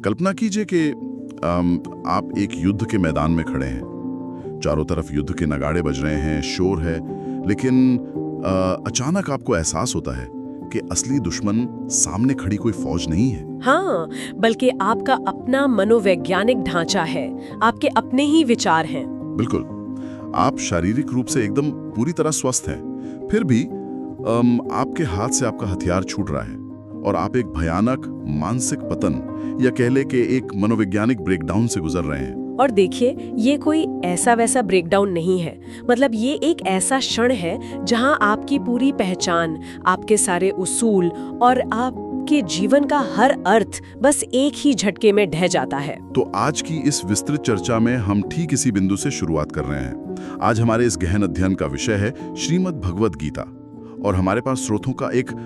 कल्पना कीजिए कि आप एक युद्ध के मैदान में खड़े हैं। चारों तरफ युद्ध के नगाड़े बज रहे हैं, शोर है, लेकिन अचानक आपको एहसास होता है कि असली दुश्मन सामने खड़ी कोई फौज नहीं है। हाँ, बल्कि आपका अपना मनोवैज्ञानिक ढांचा है, आपके अपने ही विचार हैं। बिल्कुल, आप शारीरिक रूप से एकदम पूरी तरह स्वस्थ हैं, फिर भी आपके हाथ से आपका हथियार छूट रहा है और आप एक भयानक मानसिक पतन या कह ले कि एक मनोवैज्ञानिक ब्रेकडाउन से गुजर रहे हैं। और देखिए, ये कोई ऐसा वैसा ब्रेकडाउन नहीं है। मतलब ये एक ऐसा क्षण है जहां आपकी पूरी पहचान, आपके सारे उसूल और आपके जीवन का हर अर्थ बस एक ही झटके में ढह जाता है। तो आज की इस विस्तृत चर्चा में हम ठीक इसी बिंदु से शुरुआत कर रहे हैं। आज हमारे इस गहन अध्ययन का विषय है श्रीमद् भगवद गीता, और हमारे पास स्रोतों का एक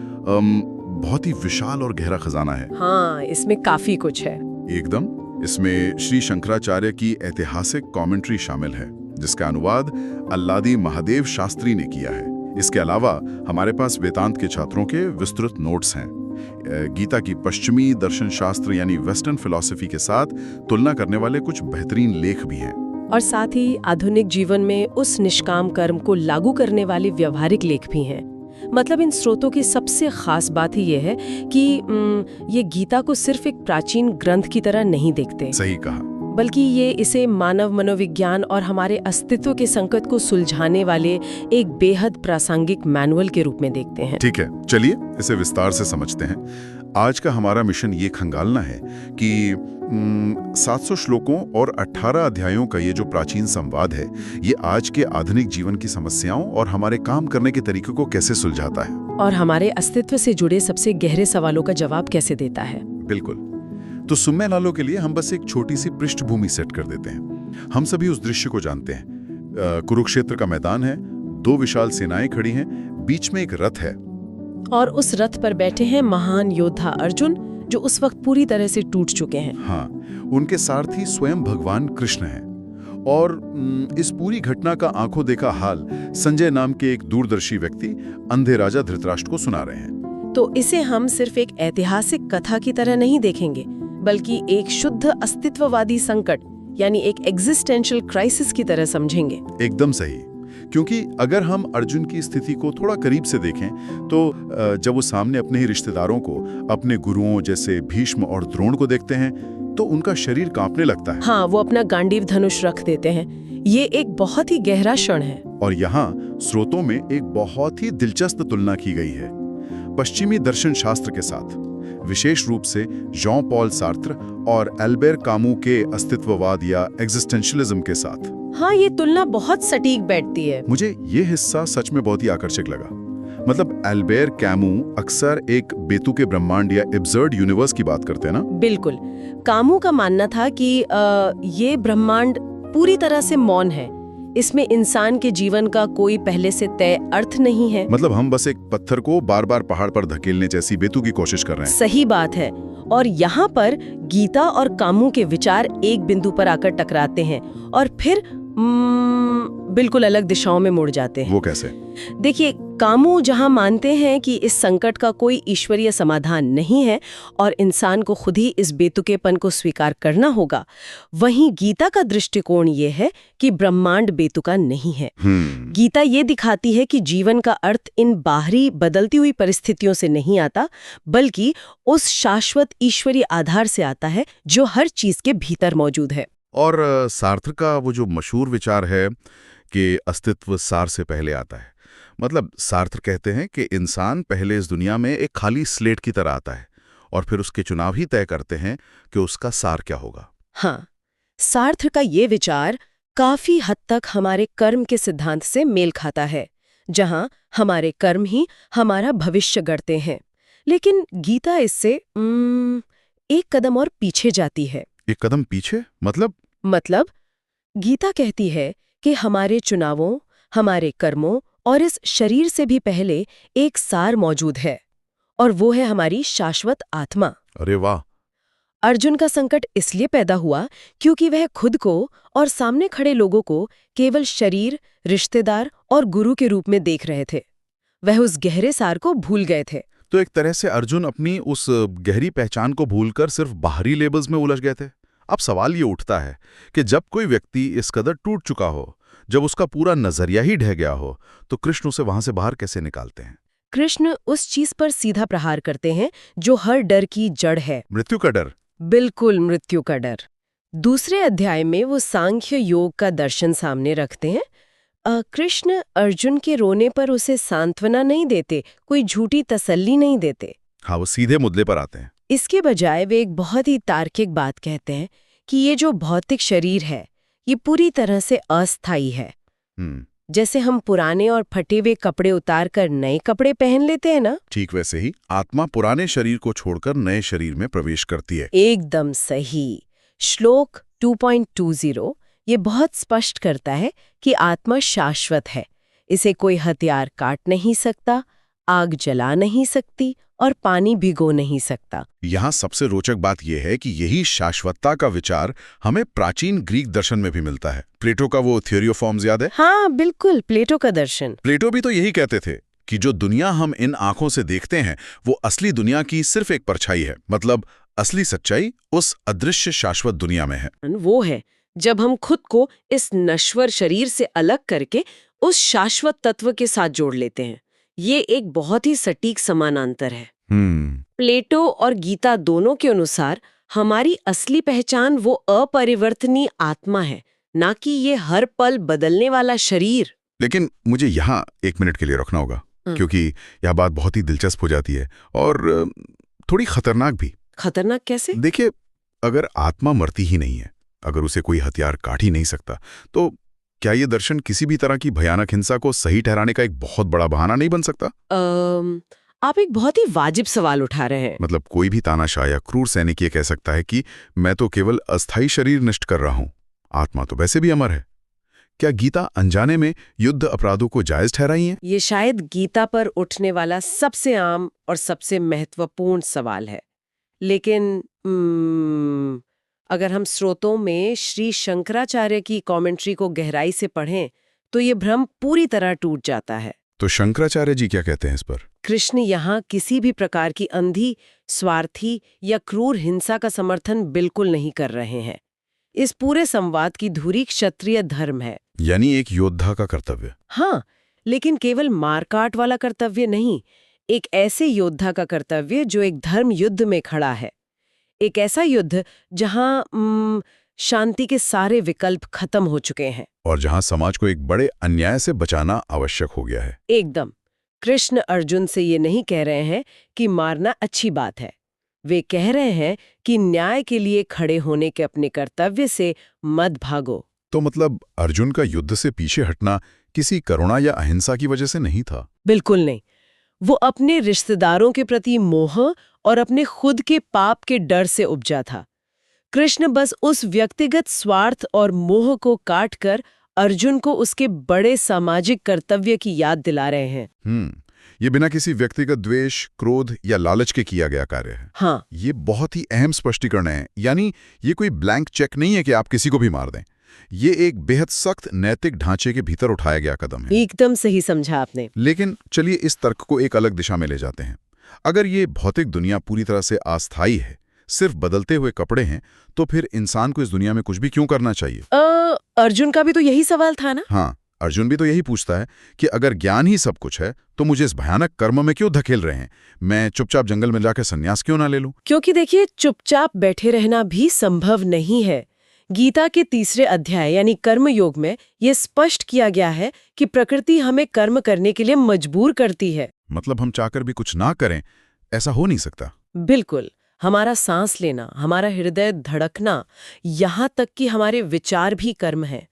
बहुत ही विशाल और गहरा खजाना है। हाँ, इसमें काफी कुछ है। एकदम। इसमें श्री शंकराचार्य की ऐतिहासिक कमेंट्री शामिल है, जिसका अनुवाद अल्लादी महादेव शास्त्री ने किया है। इसके अलावा हमारे पास वेदांत के छात्रों के विस्तृत नोट्स हैं। गीता की पश्चिमी दर्शन शास्त्र यानी वेस्टर्न फिलॉसफी के साथ तुलना करने वाले कुछ बेहतरीन लेख भी हैं। और साथ ही आधुनिक जीवन में उस निष्काम कर्म को लागू करने वाले व्यवहारिक लेख भी हैं। मतलब इन स्रोतों की सबसे खास बात ही ये है कि ये गीता को सिर्फ एक प्राचीन ग्रंथ की तरह नहीं देखते। सही कहा। बल्कि ये इसे मानव मनोविज्ञान और हमारे अस्तित्व के संकट को सुलझाने वाले एक बेहद प्रासंगिक मैनुअल के रूप में देखते हैं। ठीक है, चलिए इसे विस्तार से समझते हैं। आज का हमारा मिशन ये खंगालना है कि 700 श्लोकों और 18 अध्यायों का ये जो प्राचीन संवाद है, ये आज के आधुनिक जीवन की समस्याओं और हमारे काम करने के तरीकों को कैसे सुलझाता है और हमारे अस्तित्व से जुड़े सबसे गहरे सवालों का जवाब कैसे देता है। बिल्कुल। तो सुनने वालों के लिए हम बस एक छोटी सी पृष्ठभूमि सेट कर देते हैं। हम सभी उस दृश्य को जानते हैं। कुरुक्षेत्र का मैदान है, 2 विशाल सेनाएं खड़ी हैं, बीच में एक रथ है और उस रथ पर बैठे हैं महान योद्धा अर्जुन, जो उस वक्त पूरी तरह से टूट चुके हैं। हाँ, उनके सारथी स्वयं भगवान कृष्ण हैं। और इस पूरी घटना का आंखों देखा हाल संजय नाम के एक दूरदर्शी व्यक्ति अंधे राजा धृतराष्ट्र को सुना रहे हैं। तो इसे हम सिर्फ एक ऐतिहासिक कथा की तरह नहीं देखेंगे, बल्कि एक शुद्ध अस्तित्ववादी संकट यानी एक एग्जिस्टेंशियल क्राइसिस की तरह समझेंगे। एकदम सही। क्योंकि अगर हम अर्जुन की स्थिति को थोड़ा करीब से देखें तो जब वो सामने अपने ही रिश्तेदारों को, अपने गुरुओं जैसे भीष्म और द्रोण को देखते हैं, तो उनका शरीर कांपने लगता है। हाँ, वो अपना गांडीव धनुष रख देते हैं। ये एक बहुत ही गहरा क्षण है। और यहाँ स्रोतों में एक बहुत ही दिलचस्प तुलना की गई है पश्चिमी दर्शन शास्त्र के साथ, विशेष रूप से जॉन पॉल सार्त्र और एल्बेर कामू के अस्तित्ववाद या एग्जिस्टेंशियलिज्म के साथ। हाँ, ये तुलना बहुत सटीक बैठती है। मुझे ये हिस्सा सच में बहुत ही आकर्षक लगा। मतलब एल्बेर कैमू अक्सर एक बेतुके ब्रह्मांड या एब्सर्ड यूनिवर्स की बात करते हैं ना। बिल्कुल। कामू का मानना था कि ये ब्रह्मांड पूरी तरह से मौन है, इसमें इंसान के जीवन का कोई पहले से तय अर्थ नहीं है। मतलब हम बस एक पत्थर को बार बार पहाड़ पर धकेलने जैसी बेतुकी कोशिश कर रहे हैं। सही बात है। और यहाँ पर गीता और कामू के विचार एक बिंदु पर आकर टकराते हैं और फिर बिल्कुल अलग दिशाओं में मुड़ जाते हैं। वो कैसे? देखिए, कामू जहां मानते हैं कि इस संकट का कोई ईश्वरीय समाधान नहीं है और इंसान को खुद ही इस बेतुकेपन को स्वीकार करना होगा, वहीं गीता का दृष्टिकोण ये है कि ब्रह्मांड बेतुका नहीं है। गीता ये दिखाती है कि जीवन का अर्थ इन बाहरी बदलती हुई परिस्थितियों से नहीं आता, बल्कि उस शाश्वत ईश्वरीय आधार से आता है जो हर चीज के भीतर मौजूद है। और सार्त्र का वो जो मशहूर विचार है कि अस्तित्व सार से पहले आता है। मतलब सार्त्र कहते हैं कि इंसान पहले इस दुनिया में एक खाली स्लेट की तरह आता है और फिर उसके चुनाव ही तय करते हैं कि उसका सार क्या होगा। हाँ, सार्त्र का ये विचार काफी हद तक हमारे कर्म के सिद्धांत से मेल खाता है, जहां हमारे कर्म ही हमारा भविष्य गढ़ते हैं। लेकिन गीता इससे एक कदम और पीछे जाती है। एक कदम पीछे? मतलब गीता कहती है कि हमारे चुनावों, हमारे कर्मों और इस शरीर से भी पहले एक सार मौजूद है, और वो है हमारी शाश्वत आत्मा। अरे वाह! अर्जुन का संकट इसलिए पैदा हुआ क्योंकि वह खुद को और सामने खड़े लोगों को केवल शरीर, रिश्तेदार और गुरु के रूप में देख रहे थे। वह उस गहरे सार को भूल गए थे। तो एक तरह से अर्जुन अपनी उस गहरी पहचान को भूलकर सिर्फ बाहरी लेबल्स में उलझ गए थे। अब सवाल ये उठता है कि जब कोई व्यक्ति इस कदर टूट चुका हो, जब उसका पूरा नजरिया ही ढह गया हो, तो कृष्ण उसे वहां से बाहर कैसे निकालते हैं? कृष्ण उस चीज पर सीधा प्रहार करते हैं जो हर डर की जड़ है। मृत्यु का डर। बिल्कुल, मृत्यु का डर। दूसरे अध्याय में वो सांख्य योग का दर्शन सामने रखते हैं। कृष्ण अर्जुन के रोने पर उसे सांत्वना नहीं देते, कोई झूठी तसल्ली नहीं देते। हाँ, वो सीधे मुद्दे पर आते हैं। इसके बजाय वे एक बहुत ही तार्किक बात कहते हैं कि ये जो भौतिक शरीर है, ये पूरी तरह से अस्थायी है। जैसे हम पुराने और फटे हुए कपड़े उतार कर नए कपड़े पहन लेते हैं ना, ठीक वैसे ही आत्मा पुराने शरीर को छोड़कर नए शरीर में प्रवेश करती है। एकदम सही। श्लोक 2.20 ये बहुत स्पष्ट करता है कि आत्मा शाश्वत है। इसे कोई हथियार काट नहीं सकता, आग जला नहीं सकती और पानी भिगो नहीं सकता। यहाँ सबसे रोचक बात यह है कि यही शाश्वतता का विचार हमें प्राचीन ग्रीक दर्शन में भी मिलता है। प्लेटो का वो थ्योरी ऑफ फॉर्म्स याद है? हाँ बिल्कुल, प्लेटो का दर्शन। प्लेटो भी तो यही कहते थे कि जो दुनिया हम इन आंखों से देखते हैं वो असली दुनिया की सिर्फ एक परछाई है। मतलब असली सच्चाई उस अदृश्य शाश्वत दुनिया में है। वो है जब हम खुद को इस नश्वर शरीर से अलग करके उस शाश्वत तत्व के साथ जोड़ लेते हैं। ये एक बहुत ही सटीक समानांतर है। प्लेटो और गीता दोनों के अनुसार हमारी असली पहचान वो अपरिवर्तनीय आत्मा है, ना कि ये हर पल बदलने वाला शरीर। लेकिन मुझे यहाँ 1 मिनट के लिए रुकना होगा, क्योंकि यह बात बहुत ही दिलचस्प हो जाती है और थोड़ी खतरनाक भी। खतरनाक कैसे? देखिए, अगर आत्मा मरती ही नहीं है, अगर उसे कोई हथियार काट ही नहीं सकता, तो क्या ये दर्शन किसी भी तरह की भयानक हिंसा को सही ठहराने का एक बहुत बड़ा बहाना नहीं बन सकता? आप एक बहुत ही वाजिब सवाल उठा रहे हैं। मतलब कोई भी तानाशाह या क्रूर सैनिक ये कह सकता है कि मैं तो केवल अस्थायी शरीर नष्ट कर रहा हूं, आत्मा तो वैसे भी अमर है। क्या गीता अनजाने में युद्ध अपराधों को जायज ठहराई है? ये शायद गीता पर उठने वाला सबसे आम और सबसे महत्वपूर्ण सवाल है। लेकिन अगर हम स्रोतों में श्री शंकराचार्य की कमेंट्री को गहराई से पढ़ें तो ये भ्रम पूरी तरह टूट जाता है। तो शंकराचार्य जी क्या कहते हैं इस पर? कृष्ण यहाँ किसी भी प्रकार की अंधी, स्वार्थी या क्रूर हिंसा का समर्थन बिल्कुल नहीं कर रहे हैं। इस पूरे संवाद की धुरी क्षत्रिय धर्म है, यानी एक योद्धा का कर्तव्य। हाँ, लेकिन केवल मारकाट वाला कर्तव्य नहीं, एक ऐसे योद्धा का कर्तव्य जो एक धर्म युद्ध में खड़ा है। एक ऐसा युद्ध जहां शांति के सारे विकल्प खत्म हो चुके हैं और जहां समाज को एक बड़े अन्याय से बचाना आवश्यक हो गया है। एकदम। कृष्ण अर्जुन से ये नहीं कह रहे हैं कि मारना अच्छी बात है, वे कह रहे हैं कि न्याय के लिए खड़े होने के अपने कर्तव्य से मत भागो। तो मतलब अर्जुन का युद्ध से पीछे हटना किसी करुणा या अहिंसा की वजह से नहीं था? बिल्कुल नहीं। वो अपने रिश्तेदारों के प्रति मोह और अपने खुद के पाप के डर से उपजा था। कृष्ण बस उस व्यक्तिगत स्वार्थ और मोह को काटकर अर्जुन को उसके बड़े सामाजिक कर्तव्य की याद दिला रहे हैं। ये बिना किसी व्यक्तिगत द्वेष, क्रोध या लालच के किया गया कार्य है। हाँ, ये बहुत ही अहम स्पष्टीकरण है। यानी ये कोई ब्लैंक चेक नहीं है कि आप किसी को भी मार दें। ये एक बेहद सख्त नैतिक ढांचे के भीतर उठाया गया कदम है। एकदम सही समझा आपने। लेकिन चलिए इस तर्क को एक अलग दिशा में ले जाते हैं। अगर ये भौतिक दुनिया पूरी तरह से अस्थायी है, सिर्फ बदलते हुए कपड़े हैं, तो फिर इंसान को इस दुनिया में कुछ भी क्यों करना चाहिए? अर्जुन का भी तो यही सवाल था ना? हाँ, अर्जुन भी तो यही पूछता है कि अगर ज्ञान ही सब कुछ है तो मुझे इस भयानक कर्म में क्यों धकेल रहे हैं? मैं चुपचाप जंगल में जाकर संन्यास क्यों ना ले लूं? क्योंकि देखिए, चुपचाप बैठे रहना भी संभव नहीं है। गीता के 3 अध्याय यानी कर्म योग में ये स्पष्ट किया गया है कि प्रकृति हमें कर्म करने के लिए मजबूर करती है। मतलब हम चाहकर भी कुछ ना करें, ऐसा हो नहीं सकता। बिल्कुल। हमारा सांस लेना, हमारा हृदय धड़कना, यहाँ तक कि हमारे विचार भी कर्म हैं।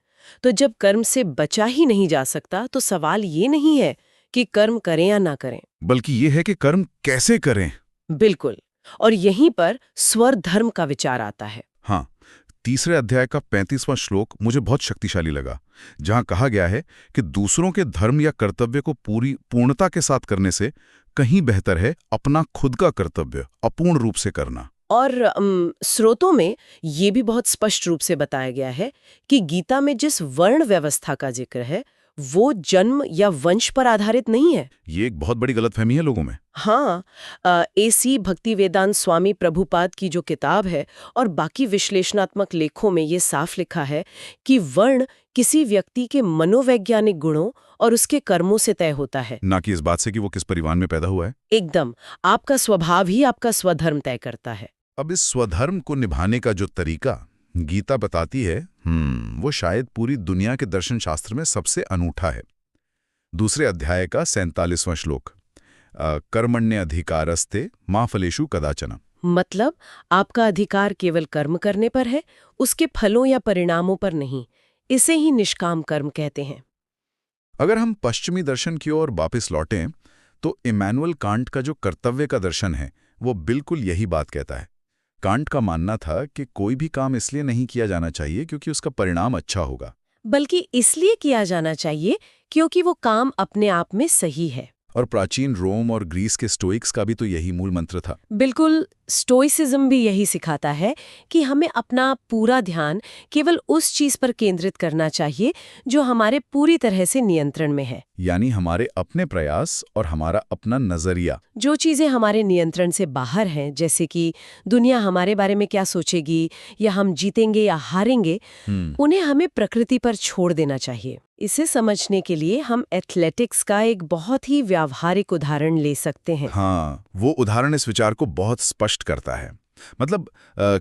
तो जब कर्म से बचा ही नहीं जा सकता तो सवाल ये नहीं है कि कर्म करें या ना करें, बल्कि ये है कि कर्म कैसे करें। बिल्कुल। और यहीं पर स्वर धर्म का विचार आता है। हाँ, 3 अध्याय का 35वां श्लोक मुझे बहुत शक्तिशाली लगा, जहां कहा गया है कि दूसरों के धर्म या कर्तव्य को पूर्णता के साथ करने से कहीं बेहतर है अपना खुद का कर्तव्य अपूर्ण रूप से करना। और स्रोतों में ये भी बहुत स्पष्ट रूप से बताया गया है कि गीता में जिस वर्ण व्यवस्था का जिक्र है वो जन्म या वंश पर आधारित नहीं है। ये एक बहुत बड़ी गलतफहमी है लोगों में। हाँ, AC भक्तिवेदांत स्वामी प्रभुपाद की जो किताब है और बाकी विश्लेषणात्मक लेखों में ये साफ लिखा है कि वर्ण किसी व्यक्ति के मनोवैज्ञानिक गुणों और उसके कर्मों से तय होता है, ना कि इस बात से कि वो किस परिवार में पैदा हुआ है। एकदम। आपका स्वभाव ही आपका स्वधर्म तय करता है। अब इस स्वधर्म को निभाने का जो तरीका गीता बताती है, वो शायद पूरी दुनिया के दर्शन शास्त्र में सबसे अनूठा है। दूसरे अध्याय का 47वां श्लोक, कर्मण्य अधिकारस्ते मा फलेषु कदाचन। मतलब आपका अधिकार केवल कर्म करने पर है, उसके फलों या परिणामों पर नहीं। इसे ही निष्काम कर्म कहते हैं। अगर हम पश्चिमी दर्शन की ओर वापस लौटें तो इमैनुअल कांट का जो कर्तव्य का दर्शन है वो बिल्कुल यही बात कहता है। कांट का मानना था कि कोई भी काम इसलिए नहीं किया जाना चाहिए क्योंकि उसका परिणाम अच्छा होगा, बल्कि इसलिए किया जाना चाहिए क्योंकि वो काम अपने आप में सही है। और प्राचीन रोम और ग्रीस के स्टोइक्स का भी तो यही मूल मंत्र था। बिल्कुल, स्टोइसिज्म भी यही सिखाता है कि हमें अपना पूरा ध्यान केवल उस चीज पर केंद्रित करना चाहिए जो हमारे पूरी तरह से नियंत्रण में है। यानी हमारे अपने प्रयास और हमारा अपना नजरिया। जो चीजें हमारे नियंत्रण से बाहर हैं, जैसे कि दुनिया हमारे बारे में क्या सोचेगी या हम जीतेंगे या हारेंगे, उन्हें हमें प्रकृति पर छोड़ देना चाहिए। इसे समझने के लिए हम एथलेटिक्स का एक बहुत ही व्यावहारिक उदाहरण ले सकते हैं। हाँ, वो उदाहरण इस विचार को बहुत स्पष्ट करता है। मतलब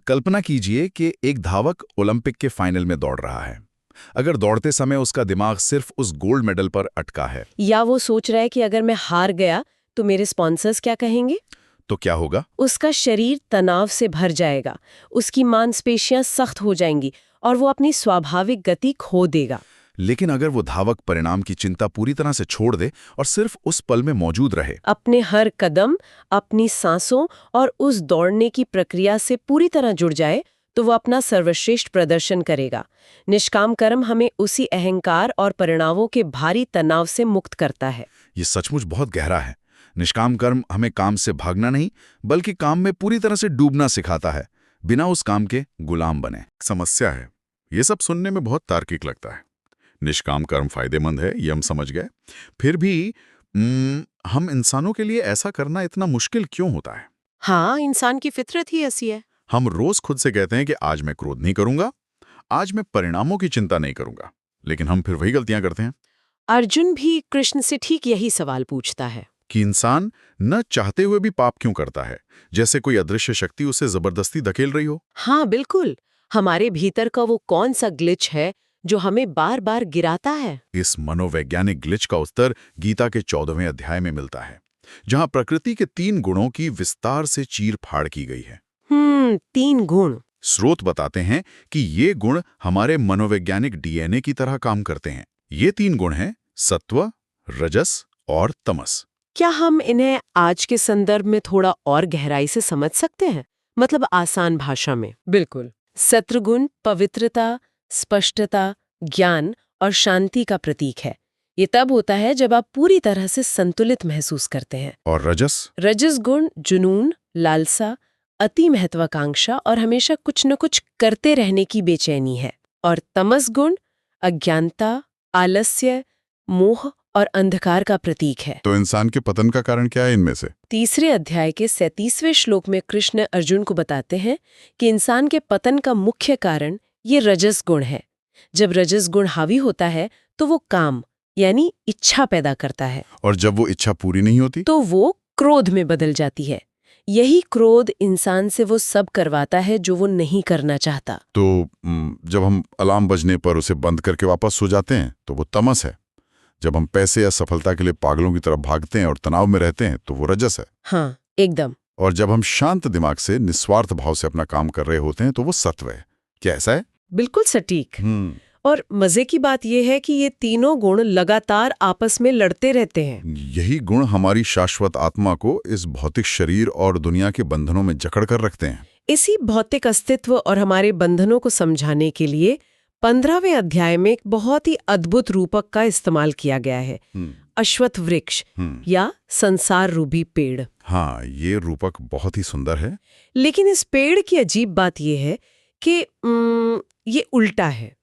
कल्पना कीजिए कि एक धावक ओलंपिक के फाइनल में दौड़ रहा है। अगर दौड़ते समय उसका दिमाग सिर्फ उस गोल्ड मेडल पर अटका है, या वो सोच रहा है कि अगर मैं हार गया तो मेरे स्पॉन्सर्स क्या कहेंगे, तो क्या होगा? उसका शरीर तनाव से भर जाएगा, उसकी मांसपेशियां सख्त हो जाएंगी और वो अपनी स्वाभाविक गति खो देगा। लेकिन अगर वो धावक परिणाम की चिंता पूरी तरह से छोड़ दे और सिर्फ उस पल में मौजूद रहे, अपने हर कदम, अपनी सांसों और उस दौड़ने की प्रक्रिया से पूरी तरह जुड़ जाए, तो वो अपना सर्वश्रेष्ठ प्रदर्शन करेगा। निष्काम कर्म हमें उसी अहंकार और परिणामों के भारी तनाव से मुक्त करता है। ये सचमुच बहुत गहरा है। निष्काम कर्म हमें काम से भागना नहीं, बल्कि काम में पूरी तरह से डूबना सिखाता है, बिना उस काम के गुलाम बने। समस्या है, ये सब सुनने में बहुत तार्किक लगता है। निष्काम कर्म फायदेमंद है, ये हम समझ गए। फिर भी हम इंसानों के लिए ऐसा करना इतना मुश्किल क्यों होता है? हाँ, इंसान की फितरत ही ऐसी है। हम रोज खुद से कहते हैं कि आज मैं क्रोध नहीं करूंगा, आज मैं परिणामों की चिंता नहीं करूंगा, लेकिन हम फिर वही गलतियां करते हैं। अर्जुन भी कृष्ण से ठीक यही सवाल पूछता है कि इंसान न चाहते हुए भी पाप क्यों करता है, जैसे कोई अदृश्य शक्ति उसे जबरदस्ती धकेल रही हो। हाँ बिल्कुल, हमारे भीतर का वो कौन सा ग्लिच है जो हमें बार बार गिराता है। इस मनोवैज्ञानिक ग्लिच का उत्तर गीता के 14वें अध्याय में मिलता है, जहां प्रकृति के 3 गुणों की विस्तार से चीर-फाड़ की गई है। 3 गुण। स्रोत बताते हैं कि ये गुण हमारे मनोवैज्ञानिक डीएनए की तरह काम करते हैं। ये 3 गुण हैं सत्व, रजस और तमस। क्या हम इन्हें आज के संदर्भ में थोड़ा और गहराई से समझ सकते हैं, मतलब आसान भाषा में? बिल्कुल। सत्वगुण पवित्रता, स्पष्टता, ज्ञान और शांति का प्रतीक है। ये तब होता है जब आप पूरी तरह से संतुलित महसूस करते हैं। और रजस? रजस गुण जुनून, लालसा, अति महत्वाकांक्षा और हमेशा कुछ न कुछ करते रहने की बेचैनी है। और तमस गुण अज्ञानता, आलस्य, मोह और अंधकार का प्रतीक है। तो इंसान के पतन का कारण क्या है इनमें से? तीसरे अध्याय के 37वें श्लोक में कृष्ण अर्जुन को बताते हैं कि इंसान के पतन का मुख्य कारण ये रजस गुण है। जब रजस गुण हावी होता है तो वो काम यानी इच्छा पैदा करता है, और जब वो इच्छा पूरी नहीं होती तो वो क्रोध में बदल जाती है। यही क्रोध इंसान से वो सब करवाता है जो वो नहीं करना चाहता। तो जब हम अलार्म बजने पर उसे बंद करके वापस सो जाते हैं तो वो तमस है। जब हम पैसे या सफलता के लिए पागलों की तरफ भागते हैं और तनाव में रहते हैं तो वो रजस है। हाँ, एकदम। और जब हम शांत दिमाग से निस्वार्थ भाव से अपना काम कर रहे होते हैं तो वो सत्व है। क्या ऐसा है? बिल्कुल सटीक। और मजे की बात यह है कि ये तीनों गुण लगातार आपस में लड़ते रहते हैं। यही गुण हमारी शाश्वत आत्मा को इस भौतिक शरीर और दुनिया के बंधनों में जकड़ कर रखते हैं। इसी भौतिक अस्तित्व और हमारे बंधनों को समझाने के लिए 15वें अध्याय में एक बहुत ही अद्भुत रूपक का इस्तेमाल किया गया है, अश्वत्थ वृक्ष या संसार रूपी पेड़। हाँ, ये रूपक बहुत ही सुंदर है। लेकिन इस पेड़ की अजीब बात यह है कि ये उल्टा है।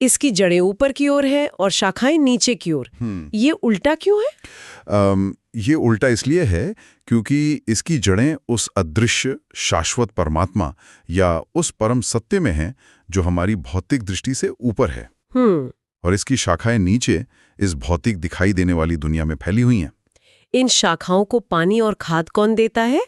इसकी जड़ें ऊपर की ओर है और शाखाएं नीचे की ओर। ये उल्टा क्यों है? ये उल्टा इसलिए है क्योंकि इसकी जड़ें उस अदृश्य शाश्वत परमात्मा या उस परम सत्य में हैं जो हमारी भौतिक दृष्टि से ऊपर है। और इसकी शाखाएं नीचे इस भौतिक दिखाई देने वाली दुनिया में फैली हुई हैं। इन शाखाओं को पानी और खाद कौन देता है?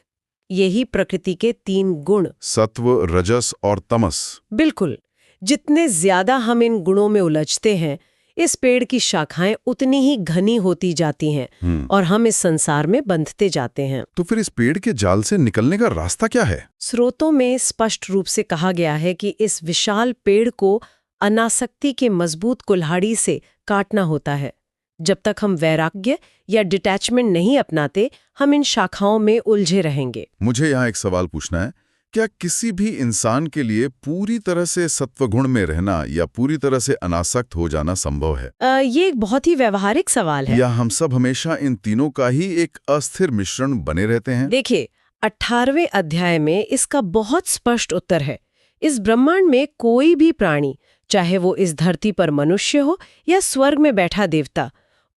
यही प्रकृति के 3 गुण, सत्व, रजस और तमस। बिल्कुल। जितने ज्यादा हम इन गुणों में उलझते हैं, इस पेड़ की शाखाएं उतनी ही घनी होती जाती हैं और हम इस संसार में बंधते जाते हैं। तो फिर इस पेड़ के जाल से निकलने का रास्ता क्या है? स्रोतों में स्पष्ट रूप से कहा गया है कि इस विशाल पेड़ को अनासक्ति के मजबूत कुल्हाड़ी से काटना होता है। जब तक हम वैराग्य या डिटैचमेंट नहीं अपनाते, हम इन शाखाओं में उलझे रहेंगे। मुझे यहाँ एक सवाल पूछना है, क्या किसी भी इंसान के लिए पूरी तरह से सत्वगुण में रहना या पूरी तरह से अनासक्त हो जाना संभव है? ये एक बहुत ही व्यवहारिक सवाल है। या हम सब हमेशा इन तीनों का ही एक अस्थिर मिश्रण बने रहते हैं? देखिए, 18वें अध्याय में इसका बहुत स्पष्ट उत्तर है। इस ब्रह्मांड में कोई भी प्राणी, चाहे वो इस धरती पर मनुष्य हो या स्वर्ग में बैठा देवता,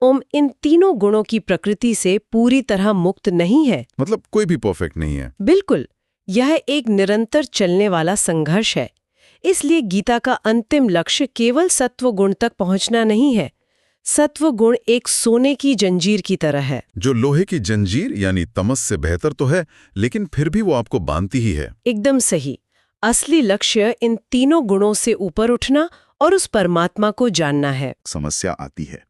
इन तीनों गुणों की प्रकृति से पूरी तरह मुक्त नहीं है। मतलब कोई भी परफेक्ट नहीं है। बिल्कुल। यह एक निरंतर चलने वाला संघर्ष है। इसलिए गीता का अंतिम लक्ष्य केवल सत्व गुण तक पहुंचना नहीं है। सत्व गुण एक सोने की जंजीर की तरह है, जो लोहे की जंजीर यानी तमस से बेहतर तो है, लेकिन फिर भी वो आपको बांधती ही है। एकदम सही। असली लक्ष्य इन तीनों गुणों से ऊपर उठना और उस परमात्मा को जानना है। समस्या आती है,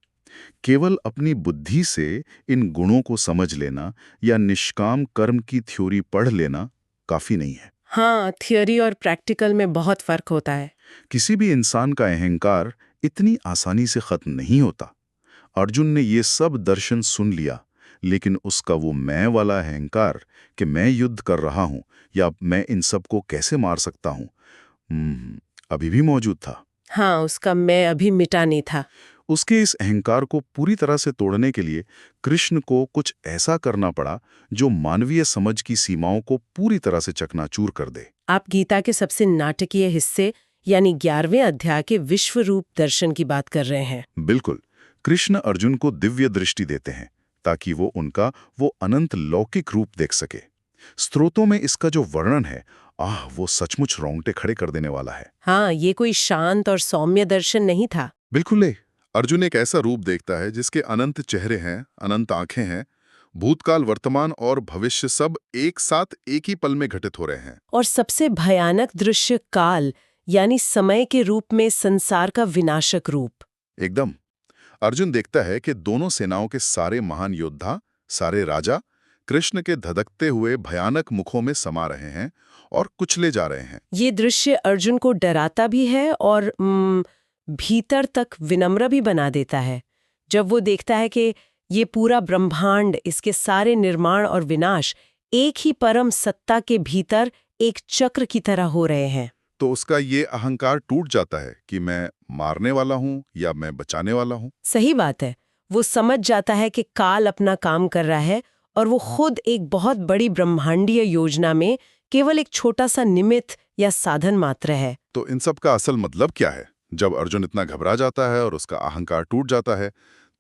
केवल अपनी बुद्धि से इन गुणों को समझ लेना या निष्काम कर्म की थ्योरी पढ़ लेना काफी नहीं है। हाँ, थियोरी और प्रैक्टिकल में बहुत फर्क होता है। किसी भी इंसान का अहंकार इतनी आसानी से खत्म नहीं होता। अर्जुन ने ये सब दर्शन सुन लिया, लेकिन उसका वो मैं वाला अहंकार कि मैं युद्ध कर रहा हूं या मैं इन सब को कैसे मार सकता हूं, अभी भी मौजूद था। हाँ, उसका मैं अभी मिटा नहीं था। उसके इस अहंकार को पूरी तरह से तोड़ने के लिए कृष्ण को कुछ ऐसा करना पड़ा जो मानवीय समझ की सीमाओं को पूरी तरह से चकनाचूर कर दे। आप गीता के सबसे नाटकीय हिस्से यानी 11वें अध्याय के विश्व रूप दर्शन की बात कर रहे हैं। बिल्कुल। कृष्ण अर्जुन को दिव्य दृष्टि देते हैं ताकि वो उनका वो अनंत लौकिक रूप देख सके। स्त्रोतों में इसका जो वर्णन है, वो सचमुच रोंगटे खड़े कर देने वाला है। हाँ, ये कोई शांत और सौम्य दर्शन नहीं था। बिल्कुल। अर्जुन एक ऐसा रूप देखता है जिसके अनंत चेहरे हैं, अनंत आंखें हैं, भूतकाल, वर्तमान और भविष्य सब एक साथ एक ही पल में घटित हो रहे हैं। और सबसे भयानक दृश्य काल यानी समय के रूप में संसार का विनाशक रूप। एकदम। अर्जुन देखता है कि दोनों सेनाओं के सारे महान योद्धा, सारे राजा कृष्ण के धधकते हुए भयानक मुखों में समा रहे हैं और कुचले जा रहे हैं। ये दृश्य अर्जुन को डराता भी है और भीतर तक विनम्र भी बना देता है। जब वो देखता है कि ये पूरा ब्रह्मांड, इसके सारे निर्माण और विनाश एक ही परम सत्ता के भीतर एक चक्र की तरह हो रहे हैं, तो उसका ये अहंकार टूट जाता है कि मैं मारने वाला हूं या मैं बचाने वाला हूं। सही बात है। वो समझ जाता है कि काल अपना काम कर रहा है और वो खुद एक बहुत बड़ी ब्रह्मांडीय योजना में केवल एक छोटा सा निमित्त या साधन मात्र है। तो इन सब का असल मतलब क्या है? जब अर्जुन इतना घबरा जाता है और उसका अहंकार टूट जाता है,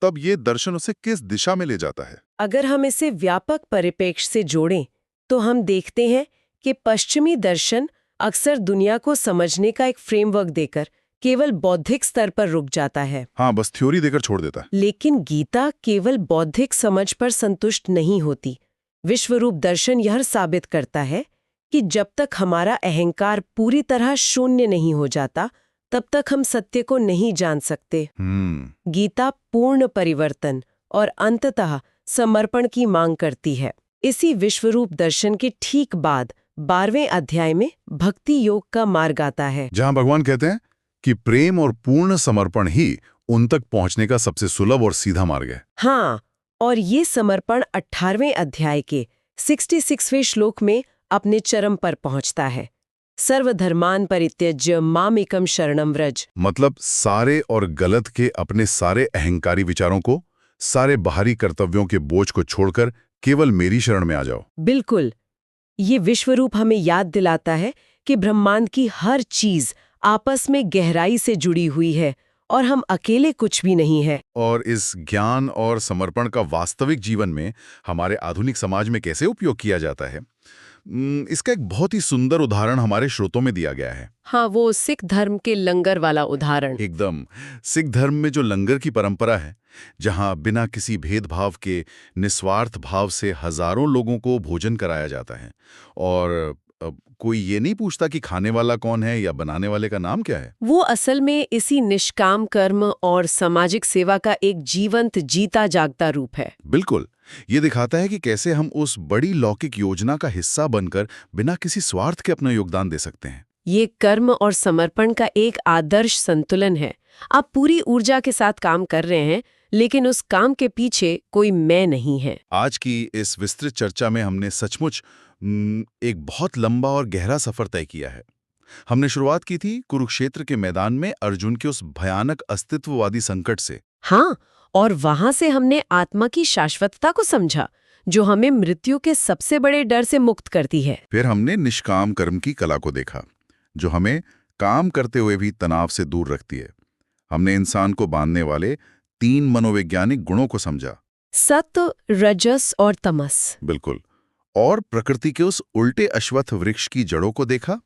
तब ये दर्शन उसे किस दिशा में ले जाता है? अगर हम इसे व्यापक परिप्रेक्ष्य से जोड़ें, तो हम देखते हैं कि पश्चिमी दर्शन अक्सर दुनिया को समझने का एक फ्रेमवर्क देकर केवल बौद्धिक स्तर पर रुक जाता है। हाँ, बस थ्योरी देकर छोड़ देता है। लेकिन गीता केवल बौद्धिक समझ पर संतुष्ट नहीं होती। विश्वरूप दर्शन यह साबित करता है कि जब तक हमारा अहंकार पूरी तरह शून्य नहीं हो जाता, तब तक हम सत्य को नहीं जान सकते। गीता पूर्ण परिवर्तन और अंततः समर्पण की मांग करती है। इसी विश्वरूप दर्शन के ठीक बाद 12वें अध्याय में भक्ति योग का मार्ग आता है, जहां भगवान कहते हैं कि प्रेम और पूर्ण समर्पण ही उन तक पहुंचने का सबसे सुलभ और सीधा मार्ग है। हाँ, और ये समर्पण 18वें अध्याय के 66वें श्लोक में अपने चरम पर पहुंचता है। सर्वधर्मान परित्यज्य मामेकम शरणम व्रज। मतलब सारे और गलत के अपने सारे अहंकारी विचारों को, सारे बाहरी कर्तव्यों के बोझ को छोड़कर केवल मेरी शरण में आ जाओ। बिल्कुल। ये विश्वरूप हमें याद दिलाता है कि ब्रह्मांड की हर चीज आपस में गहराई से जुड़ी हुई है और हम अकेले कुछ भी नहीं है। और इस ज्ञान और समर्पण का वास्तविक जीवन में हमारे आधुनिक समाज में कैसे उपयोग किया जाता है, इसका एक बहुत ही सुंदर उदाहरण हमारे श्रोतों में दिया गया है। हाँ, वो सिख धर्म के लंगर वाला उदाहरण। एकदम। सिख धर्म में जो लंगर की परंपरा है, जहां बिना किसी भेदभाव के निस्वार्थ भाव से हजारों लोगों को भोजन कराया जाता है और कोई ये नहीं पूछता कि खाने वाला कौन है या बनाने वाले का नाम क्या है। वो असल में इसी निष्काम कर्म और सामाजिक सेवा का एक जीवंत जीता जागता रूप है। बिल्कुल। ये दिखाता है कि कैसे हम उस बड़ी लौकिक योजना का हिस्सा बनकर बिना किसी स्वार्थ के अपना योगदान दे सकते हैं। ये कर्म और समर्पण का एक आदर्श संतुलन है। आप पूरी ऊर्जा के साथ काम कर रहे हैं, लेकिन उस काम के पीछे कोई मैं नहीं है। आज की इस विस्तृत चर्चा में हमने सचमुच एक बहुत लंबा और गहरा सफर तय किया है। हमने शुरुआत की थी कुरुक्षेत्र के मैदान में अर्जुन के उस भयानक अस्तित्ववादी संकट से। हाँ, और वहां से हमने आत्मा की शाश्वतता को समझा, जो हमें मृत्यु के सबसे बड़े डर से मुक्त करती है। फिर हमने निष्काम कर्म की कला को देखा, जो हमें काम करते हुए भी तनाव से दूर रखती है। हमने इंसान को बांधने वाले 3 मनोवैज्ञानिक गुणों को समझा, सत्व, रजस और तमस। बिल्कुल, और प्रकृति के उस उल्टे अश्वत्थ वृक्ष की जड़ों को देखा,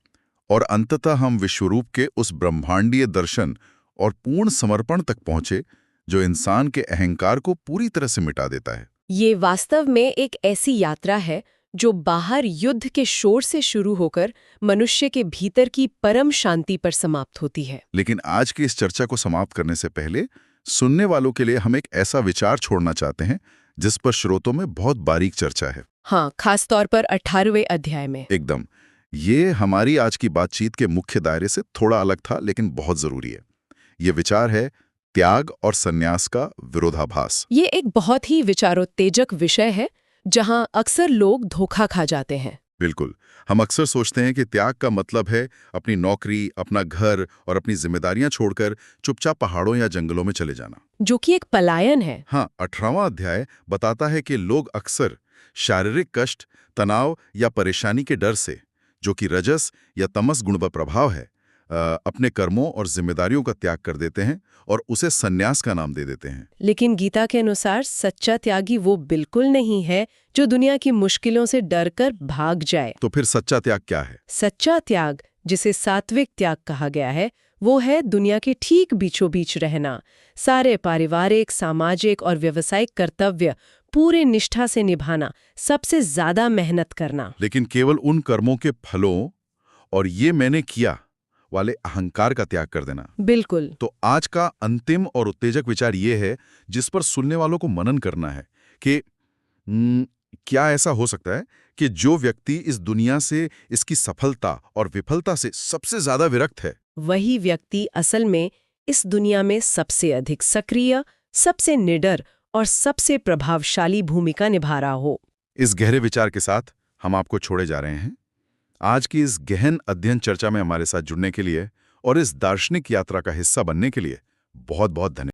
और अंततः हम विश्वरूप के उस ब्रह्मांडीय दर्शन और पूर्ण समर्पण तक पहुंचे जो इंसान के अहंकार को पूरी तरह से मिटा देता है। ये वास्तव में एक ऐसी यात्रा है जो बाहर युद्ध के शोर से शुरू होकर मनुष्य के भीतर की परम शांति पर समाप्त होती है। लेकिन आज की इस चर्चा को समाप्त करने से पहले सुनने वालों के लिए हम एक ऐसा विचार छोड़ना चाहते हैं जिस पर श्रोतों में बहुत बारीक चर्चा है। हाँ, खास तौर पर 18वें अध्याय में। एकदम। ये हमारी आज की बातचीत के मुख्य दायरे से थोड़ा अलग था, लेकिन बहुत जरूरी है। ये विचार है त्याग और संन्यास का विरोधाभास। ये एक बहुत ही विचारोत्तेजक विषय है, जहां अक्सर लोग धोखा खा जाते हैं। बिल्कुल। हम अक्सर सोचते हैं कि त्याग का मतलब है अपनी नौकरी, अपना घर और अपनी जिम्मेदारियां छोड़कर चुपचाप पहाड़ों या जंगलों में चले जाना, जो कि एक पलायन है। हाँ, 18वां अध्याय बताता है कि लोग अक्सर शारीरिक कष्ट, तनाव या परेशानी के डर से, जो कि रजस या तमस गुण पर प्रभाव है, अपने कर्मों और जिम्मेदारियों का त्याग कर देते हैं और उसे संन्यास का नाम दे देते हैं। लेकिन गीता के अनुसार सच्चा त्यागी वो बिल्कुल नहीं है जो दुनिया की मुश्किलों से डरकर भाग जाए। तो फिर सच्चा त्याग क्या है? सच्चा त्याग, जिसे सात्विक त्याग कहा गया है, वो है दुनिया के ठीक बीचों बीच रहना, सारे पारिवारिक, सामाजिक और व्यावसायिक कर्तव्य पूरे निष्ठा से निभाना, सबसे ज्यादा मेहनत करना। लेकिन केवल उन कर्मों के फलों और ये मैंने किया वाले अहंकार का त्याग कर देना। बिल्कुल। तो आज का अंतिम और उत्तेजक विचार ये है, जिस पर सुनने वालों को मनन करना है कि क्या ऐसा हो सकता है कि जो व्यक्ति इस दुनिया से, इसकी सफलता और विफलता से सबसे ज्यादा विरक्त है, वही व्यक्ति असल में इस दुनिया में सबसे अधिक सक्रिय, सबसे निडर और सबसे प्रभावशाली भूमिका निभा रहा हो। इस गहरे विचार के साथ हम आपको छोड़े जा रहे हैं। आज की इस गहन अध्ययन चर्चा में हमारे साथ जुड़ने के लिए और इस दार्शनिक यात्रा का हिस्सा बनने के लिए बहुत बहुत धन्यवाद।